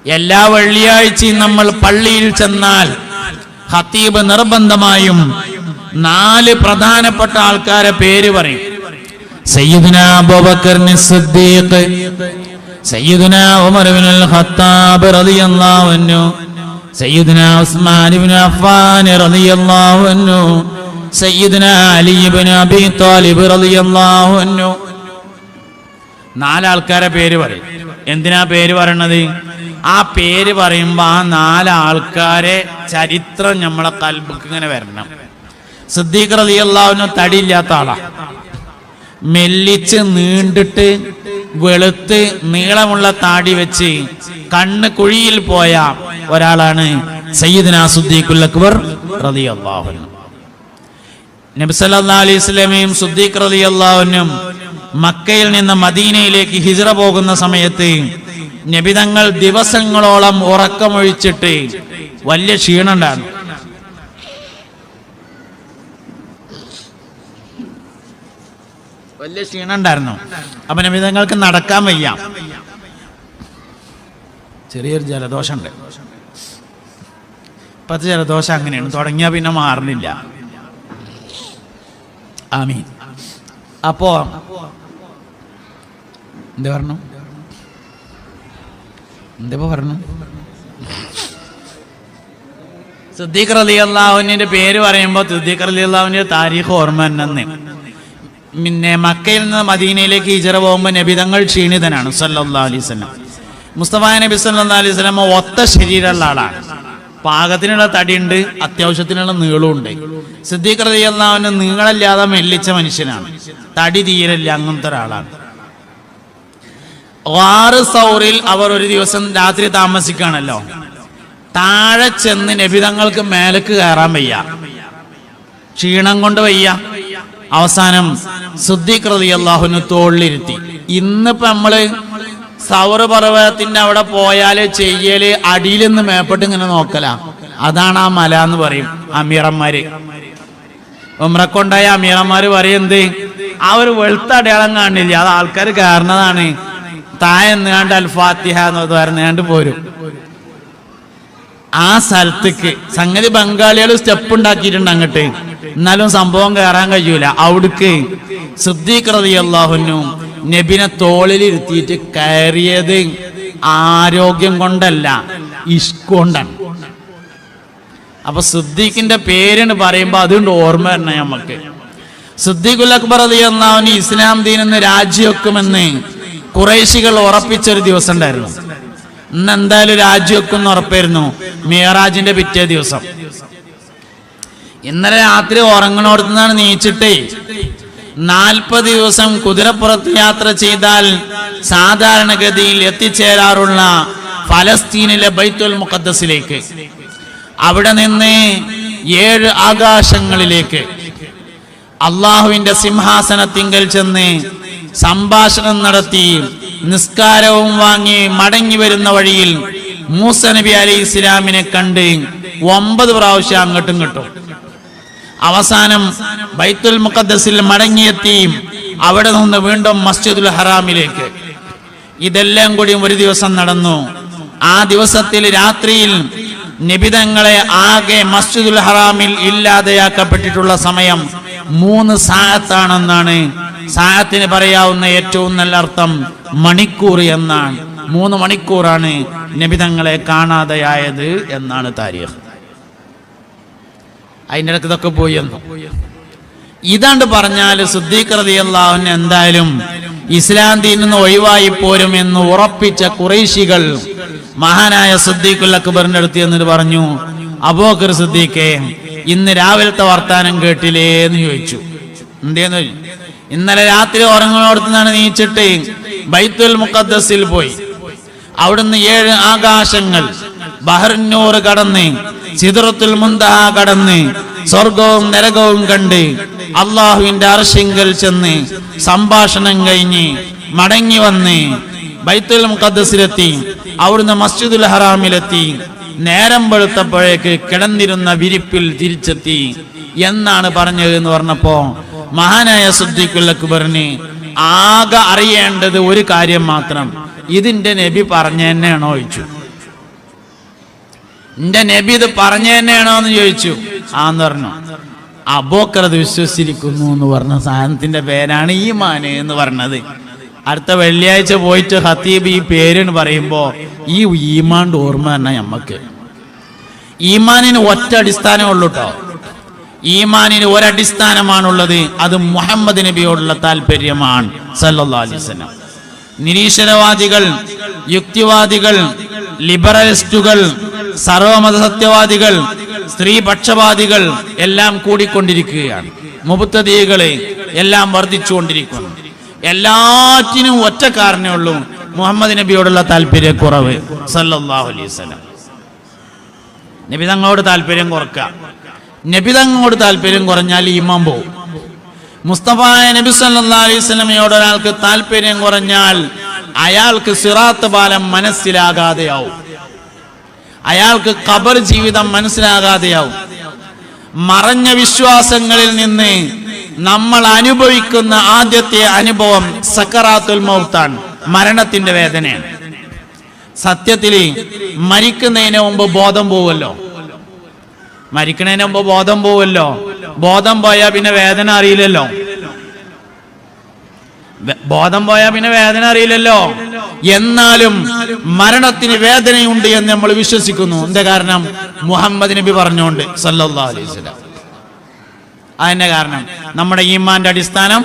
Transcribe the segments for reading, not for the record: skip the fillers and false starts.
എല്ലാ വെള്ളിയാഴ്ചയും നമ്മൾ പള്ളിയിൽ ചെന്നാൽ ഖതീബ് നിർബന്ധമായും 4 പ്രധാനപ്പെട്ട ആൾക്കാരെ പേര് പറയും. സയ്യിദുനാ അബൂബക്കർ സിദ്ദീഖ്, സയ്യിദുനാ ഉമർ ഇബ്നുൽ ഖത്താബ് റളിയല്ലാഹു അൻഹു, സയ്യിദുനാ ഉസ്മാൻ ഇബ്നു അഫ്ഫാൻ റളിയല്ലാഹു അൻഹു, സയ്യിദുനാ അലി ഇബ്നു അബീ ത്വാലിബ് റളിയല്ലാഹു അൻഹു. 4 ആൾക്കാരെ പേര് പറയും. എന്തിനാ പേര് പറയണത്? ആ പേര് പറയുമ്പോ ആ 4 ആൾക്കാരെ ചരിത്രം നമ്മളെ കൽബിക്ക് ഇങ്ങനെ വരണം. സിദ്ദീഖ് റളിയല്ലാഹു അൻഹു തടിയില്ലാത്ത ആളാ, മെല്ലിച്ച് നീണ്ടിട്ട് വെളുത്ത് നീളമുള്ള താടി വെച്ച് കണ്ണ് കുഴിയിൽ പോയ ഒരാളാണ് സയ്യിദുനാ സിദ്ദീഖുൽ അക്ബർ റളിയല്ലാഹു അൻഹു. നബി സല്ലല്ലാഹു അലൈഹി വസല്ലമയും സിദ്ദീഖ് റളിയല്ലാഹു അൻഹും മക്കയിൽ നിന്ന് മദീനയിലേക്ക് ഹിജ്റ പോകുന്ന സമയത്ത് നബി തങ്ങൾ ദിവസങ്ങളോളം ഉറക്കമൊഴിച്ചിട്ട് വലിയ ക്ഷീണമുണ്ടായിരുന്നു. അപ്പൊ നബി തങ്ങൾക്ക് നടക്കാൻ വയ്യ. ചെറിയൊരു ജലദോഷമുണ്ട്. ഇപ്പത്തെ ജലദോഷം അങ്ങനെയാണ്, തുടങ്ങിയാ പിന്നെ മാറുന്നില്ല. ആമീൻ. അപ്പോ എന്താ പറഞ്ഞു? സിദ്ദീഖ് റളിയല്ലാഹു അൻഹുവിന്റെ പേര് പറയുമ്പോൾ സിദ്ദീഖ് റളിയല്ലാഹു അൻഹുവിന്റെ താരീഖ് ഓർമ്മ തന്നെ. പിന്നെ മക്കയിൽ നിന്ന് മദീനയിലേക്ക് ഹിജ്റ പോകുമ്പോൾ നബി തങ്ങൾ ക്ഷീണിതനാണ് സല്ലല്ലാഹു അലൈഹി വസല്ലം. മുസ്തഫ നബി സല്ലല്ലാഹു അലൈഹി വസല്ലം ഒത്ത ശരീരമുള്ള ആളാണ്. പാകത്തിനുള്ള തടിയുണ്ട്, അത്യാവശ്യത്തിനുള്ള നീളമുണ്ട്. സിദ്ദീഖ് റളിയല്ലാഹു അൻഹു നീളമില്ലാതെ മെല്ലിച്ച മനുഷ്യനാണ്, തടി തീരല്ല, അങ്ങനത്തെ ഒരാളാണ്. ഗാറ് സൗറിൽ അവർ ഒരു ദിവസം രാത്രി താമസിക്കുകയാണല്ലോ. താഴെ ചെന്ന് നബി തങ്ങൾക്ക് മേലേക്ക് കയറാൻ വയ്യ, ക്ഷീണം കൊണ്ട് വയ്യ. അവസാനം സിദ്ദീഖ് റളിയല്ലാഹു അൻഹു തോളിലിരുത്തി. ഇന്നിപ്പോ നമ്മള് സൗർ പർവ്വതത്തിന്റെ അവിടെ പോയാല് ചെയ്യല് അടിയിൽ നിന്ന് മേപ്പെട്ട് ഇങ്ങനെ നോക്കല, അതാണ് ആ മല എന്ന് പറയും അമീറന്മാര്. ഉംറക്കൊണ്ടായ അമീറന്മാര് പറയുന്നത് ആ ഒരു വെളുത്ത അടയാളം കാണില്ല, അത് ആൾക്കാർ കയറുന്നതാണ്. താഴെ നിന്നാണ്ട് അൽ ഫാത്തിഹ എന്ന് പറഞ്ഞാണ്ട് പോരും. ആ സ്ഥലത്തേക്ക് സംഗതി ബംഗാളികൾ സ്റ്റെപ്പ് ഉണ്ടാക്കിയിട്ടുണ്ട് അങ്ങോട്ട്, എന്നാലും സംഭവം കയറാൻ കഴിയൂല. അവിടേക്ക് സിദ്ദീഖ് റളിയല്ലാഹു അൻഹു നബിനെ തോളിലിരുത്തിയിട്ട് കയറിയത് ആരോഗ്യം കൊണ്ടല്ല, ഇഷ്ക് കൊണ്ടാണ്. അപ്പൊ സിദ്ദീഖിന്റെ പേരെന്ന് പറയുമ്പോ അതുകൊണ്ട് ഓർമ്മ വരണം നമുക്ക്. സിദ്ദീഖുൽ അക്ബർ റളിയല്ലാഹു അൻഹു ഇസ്ലാം ദീനിന്ന് രാജിവെക്കുമെന്ന് ഖുറൈശികൾ ഉറപ്പിച്ചൊരു ദിവസം ഉണ്ടായിരുന്നു. ഇന്ന് എന്തായാലും രാജിവെക്കുന്ന ഉറപ്പായിരുന്നു, മിഅ്റാജിന്റെ പിറ്റേ ദിവസം. ഇന്നലെ രാത്രി ഉറങ്ങണോടത്തുനിന്നാണ് നീച്ചിട്ടേ 40 ദിവസം കുതിരപ്പുറത്ത് യാത്ര ചെയ്താൽ സാധാരണഗതിയിൽ എത്തിച്ചേരാറുള്ള ഫലസ്തീനിലെ ബൈത്തുൽ മുഖദ്ദസിലേക്ക്, അവിടെ നിന്ന് 7 ആകാശങ്ങളിലേക്ക് അള്ളാഹുവിന്റെ സിംഹാസനത്തിങ്കൽ ചെന്ന് സംഭാഷണം നടത്തി നിസ്കാരവും വാങ്ങി മടങ്ങി വരുന്ന വഴിയിൽ മൂസ നബി അലൈഹി ഇസ്ലാമിനെ കണ്ട് 9 പ്രാവശ്യം അങ്ങോട്ടും ഇങ്ങോട്ടും. അവസാനം ബൈത്തുൽ മുഖദ്ദസിൽ മടങ്ങിയെത്തി അവിടെ നിന്ന് വീണ്ടും മസ്ജിദുൽ ഹറാമിലേക്ക്. ഇതെല്ലാം കൂടി ഒരു ദിവസം നടന്നു. ആ ദിവസത്തിൽ രാത്രിയിൽ നിബിതങ്ങളെ ആകെ മസ്ജിദുൽ ഹറാമിൽ ഇല്ലാതെയാക്കപ്പെട്ടിട്ടുള്ള സമയം 3 സാഅത്താണെന്നാണ്. സാഅത്തിന് പറയാവുന്ന ഏറ്റവും നല്ല അർത്ഥം മണിക്കൂർ എന്നാണ്. 3 മണിക്കൂറാണ് നിബിതങ്ങളെ കാണാതെയായത് എന്നാണ് താരീഖ്. അതിൻ്റെ ഇടയ്ക്ക് ഇതൊക്കെ പോയി എന്ന് ഇതാണ്ട് പറഞ്ഞാൽ സിദ്ദീഖ് റളിയല്ലാഹു അൻഹു എന്തായാലും ഇസ്ലാം ദീനിൽ നിന്ന് ഒഴിവായി പോരും എന്ന് ഉറപ്പിച്ച ഖുറൈശികൾ മഹാനായ സിദ്ദീഖുൽ അക്ബറിന്റെ അടുത്ത് എന്നിട്ട് പറഞ്ഞു, അബൂബക്കർ സിദ്ദീഖേ, ഇന്ന് രാവിലത്തെ വർത്താനം കേട്ടില്ലേ എന്ന് ചോദിച്ചു. എന്തേന്ന്? ഇന്നലെ രാത്രി ഉറങ്ങുന്നിടത്തുനിന്നാണ് നീച്ചിട്ട് ബൈത്തുൽ മുഖദ്ദസിൽ പോയി. അവിടുന്ന് 7 ആകാശങ്ങൾ, ബഹ്റുന്നൂർ കടന്ന് സിദ്റത്തുൽ മുൻതഹ കടന്ന് സ്വർഗവും നരകവും കണ്ട് അള്ളാഹുവിന്റെ അർശിങ്കൽ ചെന്ന് സംഭാഷണം കഴിഞ്ഞ് മടങ്ങി വന്ന് ബൈത്തുൽ മുഖദ്ദസിലെത്തി. അവിടുന്ന് മസ്ജിദുൽ ഹറാമിലെത്തി. നേരം വെളുത്തപ്പോഴേക്ക് കിടന്നിരുന്ന വിരിപ്പിൽ തിരിച്ചെത്തി എന്നാണ് പറഞ്ഞത് എന്ന് പറഞ്ഞപ്പോ മഹാനായ സിദ്ദീഖുൽ അക്ബറിന് ആകെ അറിയേണ്ടത് ഒരു കാര്യം മാത്രം, ഇതിന്റെ നബി പറഞ്ഞു തന്നെയാണോ ചോദിച്ചു. എന്റെ നബി ഇത് പറഞ്ഞു തന്നെയാണോ എന്ന് ചോദിച്ചു. ആന്ന് പറഞ്ഞു. അബൂബക്കർ അത് വിശ്വസിച്ചിരിക്കുന്നു എന്ന് പറഞ്ഞ സാധനത്തിന്റെ പേരാണ് ഈമാന് എന്ന് പറഞ്ഞത്. അടുത്ത വെള്ളിയാഴ്ച പോയിട്ട് ഖത്തീബ് ഈ പേരെന്ന് പറയുമ്പോ ഈ ഈമാന്റെ ഓർമ്മ തന്നെ നമ്മക്ക്. ഈമാനിന് ഒറ്റ അടിസ്ഥാനമേ ഉള്ളൂ കേട്ടോ. ഈമാനിന് ഒരടിസ്ഥാനമാണുള്ളത്, അത് മുഹമ്മദ് നബിയോടുള്ള താല്പര്യമാണ് സല്ലല്ലാഹു അലൈഹി വസല്ലം. നിരീശ്വരവാദികൾ, യുക്തിവാദികൾ, ലിബറലിസ്റ്റുകൾ, സർവമത സത്യവാദികൾ, സ്ത്രീപക്ഷവാദികൾ എല്ലാം കൂടിക്കൊണ്ടിരിക്കുകയാണ്. മുബ്തദികളെ എല്ലാം വർദ്ധിച്ചുകൊണ്ടിരിക്കുന്നു. എല്ലാറ്റിനും ഒറ്റ കാരണമേ ഉള്ളൂ, മുഹമ്മദ് നബിയോടുള്ള താല്പര്യക്കുറവ് സല്ലല്ലാഹു അലൈഹി വസല്ലം. നബി തങ്ങളോട് താല്പര്യം കുറക്കുക. നബി തങ്ങളോട് താല്പര്യം കുറഞ്ഞാൽ ഈമാൻ പോകും. മുസ്തഫ നബി സല്ലല്ലാഹു അലൈഹി വസല്ലമയോട് ഒരാൾക്ക് താല്പര്യം കുറഞ്ഞാൽ അയാൾക്ക് സിറാത്ത് പാലം മനസ്സിലാകാതെയാവും, അയാൾക്ക് ഖബർ ജീവിതം മനസ്സിലാകാതെയാവും. മറഞ്ഞ വിശ്വാസങ്ങളിൽ നിന്ന് നമ്മൾ അനുഭവിക്കുന്ന ആദ്യത്തെ അനുഭവം സക്കറാത്തുൽ മൗത്താണ്, മരണത്തിന്റെ വേദനയാണ്. സത്യത്തിൽ മരിക്കുന്നതിന് മുമ്പ് ബോധം പോവല്ലോ, മരിക്കുന്നതിന് മുമ്പ് ബോധം പോവല്ലോ. ബോധം പോയാൽ പിന്നെ വേദന അറിയില്ലല്ലോ, ബോധം പോയാൽ പിന്നെ വേദന അറിയില്ലല്ലോ. എന്നാലും മരണത്തിന് വേദനയുണ്ട് എന്ന് നമ്മൾ വിശ്വസിക്കുന്നു. എന്താ കാരണം? മുഹമ്മദ് നബി പറഞ്ഞുകൊണ്ട് സല്ലല്ലാഹു അലൈഹി വസല്ലം. അതിന്റെ കാരണം നമ്മുടെ ഈമാന്റെ അടിസ്ഥാനം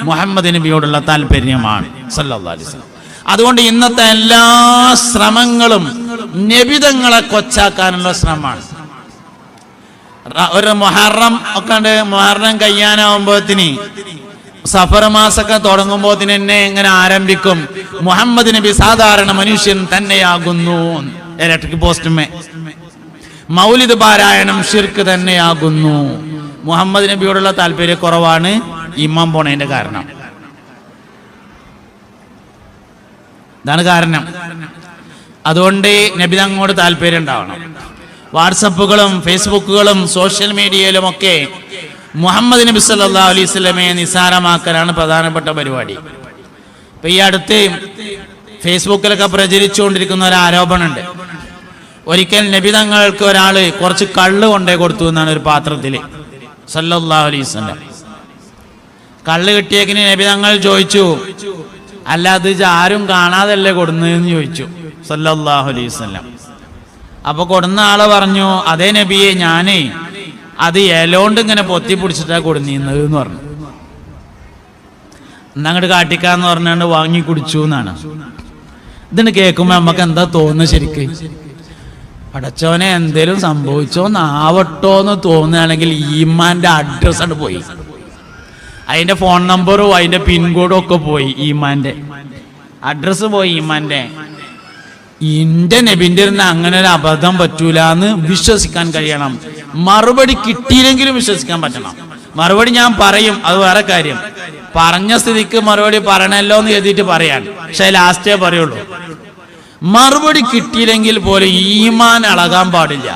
മുഹമ്മദ് നബിയോടുള്ള താല്പര്യമാണ് സല്ലല്ലാഹു അലൈഹി വസല്ലം. അതുകൊണ്ട് ഇന്നത്തെ എല്ലാ ശ്രമങ്ങളും നബിതങ്ങളെ കൊച്ചാക്കാനുള്ള ശ്രമമാണ്. ഒരു മുഹറം ഒക്കെ ഉണ്ട്, മുഹറം കഴിയാനാവുമ്പോത്തിന് സഫർ മാസൊക്കെ തുടങ്ങുമ്പോത്തിന് എന്നെ എങ്ങനെ ആരംഭിക്കും, മുഹമ്മദ് നബി സാധാരണ മനുഷ്യൻ തന്നെയാകുന്നു, ഇലക്ട്രിക് പോസ്റ്റുമേ മൗലിദ് പാരായണം ശിർക്ക് തന്നെയാകുന്നു. മുഹമ്മദ് നബിയോടുള്ള താല്പര്യക്കുറവാണ് ഇമാം പോണതിന്റെ കാരണം. ഇതാണ് കാരണം. അതുകൊണ്ട് നബി തങ്ങളോട് താല്പര്യം ഉണ്ടാവണം. വാട്സപ്പുകളും ഫേസ്ബുക്കുകളും സോഷ്യൽ മീഡിയയിലും ഒക്കെ മുഹമ്മദ് നബി സല്ലല്ലാഹു അലൈഹി വസല്ലമയെ നിസാരമാക്കലാണ് പ്രധാനപ്പെട്ട പരിപാടി. ഇപ്പൊ ഈ അടുത്ത് ഫേസ്ബുക്കിലൊക്കെ പ്രചരിച്ചുകൊണ്ടിരിക്കുന്ന ഒരു ആരോപണമുണ്ട്. ഒരിക്കൽ നബി തങ്ങൾക്ക് ഒരാള് കുറച്ച് കള്ള് കൊണ്ടേ കൊടുത്തു എന്നാണ് ഒരു പാത്രത്തില് സല്ലല്ലാഹു അലൈഹി വസല്ലം. കള്ള് കിട്ടിയേക്കിന് നബി തങ്ങൾ ചോദിച്ചു, അല്ല അത് ആരും കാണാതല്ലേ കൊടുന്നതെന്ന് ചോദിച്ചു സല്ലല്ലാഹു അലൈഹി വസല്ലം. അപ്പൊ കൊടുന്ന ആള് പറഞ്ഞു, അതേ നബിയെ ഞാനേ അത് ഇലോണ്ട് ഇങ്ങനെ പൊത്തി പിടിച്ചിട്ടാ കൊടുന്നത് എന്ന് പറഞ്ഞു. എന്നങ്ങോട്ട് കാട്ടിക്കാന്ന് പറഞ്ഞാണ്ട് വാങ്ങി കുടിച്ചു എന്നാണ്. ഇതിന് കേൾക്കുമ്പോ നമുക്ക് എന്താ തോന്നുന്നത്? ശരിക്ക് പടച്ചോനെ എന്തേലും സംഭവിച്ചോന്നാവട്ടോന്ന് തോന്നുകയാണെങ്കിൽ ഈമാന്റെ അഡ്രസ് ആണ് പോയി, അതിന്റെ ഫോൺ നമ്പറും അതിന്റെ പിൻകോഡും ഒക്കെ പോയി, ഈമാന്റെ അഡ്രസ് പോയി. ഈമാന്റെ ഇന്റെ നബിന്റെ അങ്ങനെ ഒരു അബദ്ധം പറ്റൂല എന്ന് വിശ്വസിക്കാൻ കഴിയണം. മറുപടി കിട്ടിയില്ലെങ്കിലും വിശ്വസിക്കാൻ പറ്റണം. മറുപടി ഞാൻ പറയും, അത് വേറെ കാര്യം. പറഞ്ഞ സ്ഥിതിക്ക് മറുപടി പറയണല്ലോ എന്ന് എഴുതിയിട്ട് പറയാൻ, പക്ഷെ ലാസ്റ്റേ പറയുള്ളൂ. മറുപടി കിട്ടിയില്ലെങ്കിൽ പോലും ഈമാൻ ഇളകാൻ പാടില്ല.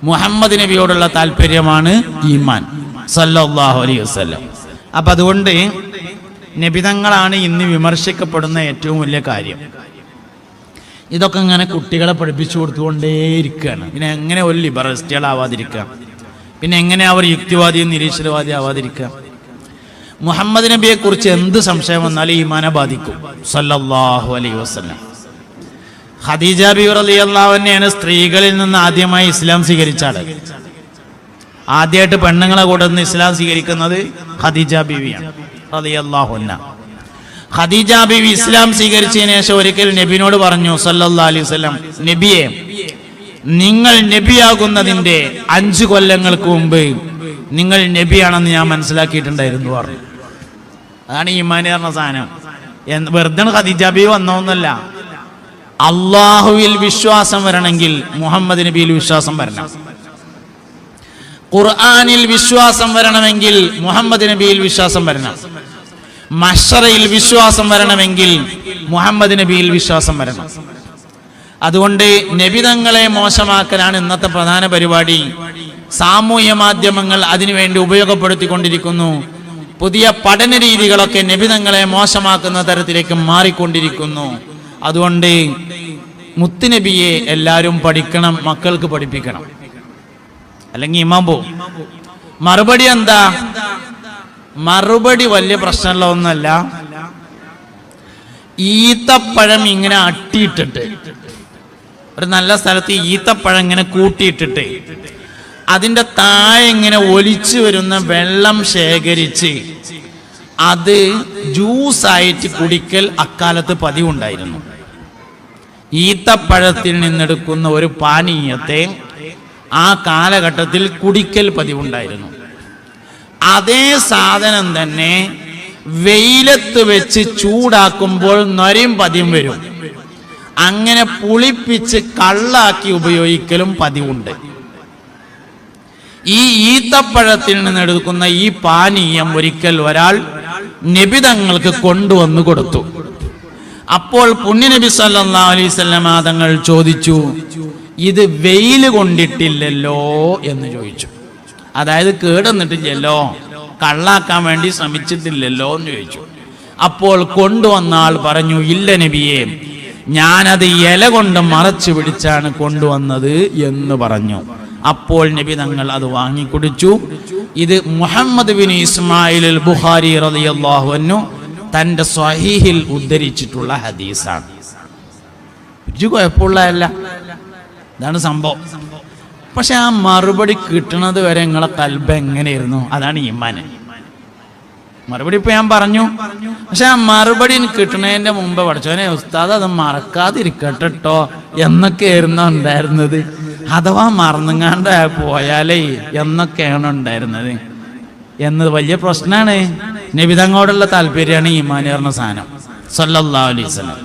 മുഹമ്മദ് നബിയോടുള്ള താല്പര്യമാണ് ഈമാൻ സല്ലല്ലാഹു അലൈഹി വസല്ലം. അപ്പൊ അതുകൊണ്ട് നബിതങ്ങളാണ് ഇന്ന് വിമർശിക്കപ്പെടുന്ന ഏറ്റവും വലിയ കാര്യം. ഇതൊക്കെ ഇങ്ങനെ കുട്ടികളെ പഠിപ്പിച്ചു കൊടുത്തുകൊണ്ടേയിരിക്കുകയാണ്. പിന്നെ എങ്ങനെ ഒരു ലിബറലിസ്റ്റുകളാവാതിരിക്കുക? പിന്നെ എങ്ങനെ അവർ യുക്തിവാദിയും നിരീശ്വരവാദി ആവാതിരിക്കുക? മുഹമ്മദ് നബിയെ കുറിച്ച് എന്ത് സംശയം വന്നാലും ഈമാനെ ബാധിക്കും സല്ലല്ലാഹു അലൈഹി വസല്ലം. ഖദീജ ബിവി റളിയല്ലാഹു അൻഹയാണ് സ്ത്രീകളിൽ നിന്ന് ആദ്യമായി ഇസ്ലാം സ്വീകരിച്ച ആള്. ആദ്യമായിട്ട് പെണ്ണുങ്ങളെ കൂടെ നിന്ന് ഇസ്ലാം സ്വീകരിക്കുന്നത് ഖദീജ ബിവിയാണ് റളിയല്ലാഹു അൻഹ. ഖദീജ ബിവി ഇസ്ലാം സ്വീകരിച്ചതിന് ശേഷം ഒരിക്കൽ നബിനോട് പറഞ്ഞു സല്ലല്ലാഹു അലൈഹി വസല്ലം, നബിയെ നിങ്ങൾ നബിയാകുന്നതിന്റെ 5 കൊല്ലങ്ങൾക്ക് മുമ്പ് നിങ്ങൾ നബിയാണെന്ന് ഞാൻ മനസ്സിലാക്കിയിട്ടുണ്ടായിരുന്നു പറഞ്ഞു. അതാണ് ഈമാൻ പറഞ്ഞ സാധനം. വെറുതെ ഖദീജ ബിവി വന്നോന്നല്ല. അള്ളാഹുവിൽ വിശ്വാസം വരണമെങ്കിൽ മുഹമ്മദ് നബിയിൽ വിശ്വാസം വരണം. ഖുർആനിൽ വിശ്വാസം വരണമെങ്കിൽ മുഹമ്മദ് നബിയിൽ വിശ്വാസം വരണം. മഹ്ശറയിൽ വിശ്വാസം വരണമെങ്കിൽ മുഹമ്മദ് നബിയിൽ വിശ്വാസം വരണം. അതുകൊണ്ട് നബിതങ്ങളെ മോശമാക്കലാണ് ഇന്നത്തെ പ്രധാന പരിപാടി. സാമൂഹ്യ മാധ്യമങ്ങൾ അതിനുവേണ്ടി ഉപയോഗപ്പെടുത്തിക്കൊണ്ടിരിക്കുന്നു. പുതിയ പഠന രീതികളൊക്കെ നബിതങ്ങളെ മോശമാക്കുന്ന തരത്തിലേക്ക് മാറിക്കൊണ്ടിരിക്കുന്നു. അതുകൊണ്ട് മുത്തുനബിയെ എല്ലാവരും പഠിക്കണം, മക്കൾക്ക് പഠിപ്പിക്കണം, അല്ലെങ്കിൽ ഇമാം പോവും. മറുപടി എന്താ? മറുപടി വലിയ പ്രശ്നമുള്ള ഒന്നല്ല. ഈത്തപ്പഴം ഇങ്ങനെ അട്ടിയിട്ടിട്ട്, ഒരു നല്ല സ്ഥലത്ത് ഈത്തപ്പഴം ഇങ്ങനെ കൂട്ടിയിട്ടിട്ട് അതിൻ്റെ താഴെ ഇങ്ങനെ ഒലിച്ചു വരുന്ന വെള്ളം ശേഖരിച്ച് അത് ജ്യൂസായിട്ട് കുടിക്കൽ അക്കാലത്ത് പതിവുണ്ടായിരുന്നു. ഈത്തപ്പഴത്തിൽ നിന്നെടുക്കുന്ന ഒരു പാനീയത്തെ ആ കാലഘട്ടത്തിൽ കുടിക്കൽ പതിവുണ്ടായിരുന്നു. അതേ സാധനം തന്നെ വെയിലത്ത് വെച്ച് ചൂടാക്കുമ്പോൾ നൊരയും പതിയും വരും. അങ്ങനെ പുളിപ്പിച്ച് കള്ളാക്കി ഉപയോഗിക്കലും പതിവുണ്ട്. ഈ ഈത്തപ്പഴത്തിൽ നിന്നെടുക്കുന്ന ഈ പാനീയം ഒരിക്കൽ ഒരാൾ നബി തങ്ങൾക്ക് കൊണ്ടുവന്നു കൊടുത്തു. അപ്പോൾ പുണ്യനബി സല്ലല്ലാഹു അലൈഹി വസല്ലം തങ്ങൾ ചോദിച്ചു, ഇത് വെയിൽ കൊണ്ടിട്ടില്ലല്ലോ എന്ന് ചോദിച്ചു. അതായത് കേടുവന്നിട്ടില്ലല്ലോ, കള്ളാക്കാൻ വേണ്ടി ശ്രമിച്ചിട്ടില്ലല്ലോ എന്ന് ചോദിച്ചു. അപ്പോൾ കൊണ്ടുവന്ന ആൾ പറഞ്ഞു, ഇല്ല നബിയെ, ഞാനത് ഇല കൊണ്ട് മറച്ചു പിടിച്ചാണ് കൊണ്ടുവന്നത് എന്ന് പറഞ്ഞു. അപ്പോൾ നബി തങ്ങൾ അത് വാങ്ങിക്കുടിച്ചു. ഇത് മുഹമ്മദ് ബിൻ ഇസ്മായിൽ അൽ ബുഖാരി റളിയല്ലാഹു അൻഹു തന്റെ സ്വഹീഹിൽ ഉദ്ധരിച്ചിട്ടുള്ള ഹദീസാണ്. ഒരു കുഴപ്പമുള്ളതല്ല, ഇതാണ് സംഭവം. പക്ഷെ ആ മറുപടി കിട്ടുന്നത് വരെ നിങ്ങളെ കൽബ് എങ്ങനെയായിരുന്നു? അതാണ് ഈമാൻ. മറുപടി ഇപ്പൊ ഞാൻ പറഞ്ഞു, പക്ഷെ ആ മറുപടി കിട്ടുന്നതിന്റെ മുമ്പ് പഠിച്ചോനെ ഉസ്താദ് അത് മറക്കാതിരിക്കട്ടെ ട്ടോ എന്നൊക്കെയായിരുന്നു ഉണ്ടായിരുന്നത്. അഥവാ മറന്നുങ്ങാണ്ട് പോയാലേ എന്നൊക്കെയാണ് ഉണ്ടായിരുന്നത് എന്നത് വലിയ പ്രശ്നമാണ്. നബി തങ്ങളോടുള്ള താല്പര്യമാണ് ഈമാൻ പറഞ്ഞ സാധനം സല്ലല്ലാഹു അലൈഹി വസല്ലം.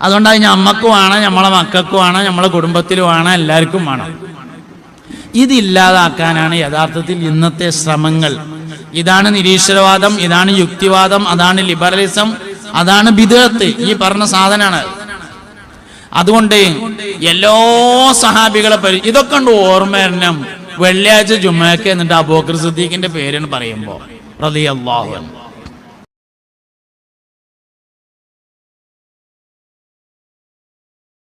അതുകൊണ്ടാണ് നമ്മക്ക് വേണം, നമ്മളെ മക്കൾക്ക് വേണം, നമ്മളെ കുടുംബത്തിൽ വേണം, എല്ലാവർക്കും വേണം. ഇതില്ലാതാക്കാനാണ് യഥാർത്ഥത്തിൽ ഇന്നത്തെ ശ്രമങ്ങൾ. ഇതാണ് നിരീശ്വരവാദം, ഇതാണ് യുക്തിവാദം, അതാണ് ലിബറലിസം, അതാണ് ബിദ്അത്ത്. ഈ പറഞ്ഞ സാധനമാണ്. അതുകൊണ്ട് എല്ലാ സഹാബികളെ ഇതൊക്കെ ഉണ്ട് ഓർമ്മ വരണം. വെള്ളിയാഴ്ച ജുമഅക്ക് എന്നിട്ട് അബൂബക്കർ സിദ്ദീഖിന്റെ പേരാണ് പറയുമ്പോൾ റളിയല്ലാഹു അൻഹു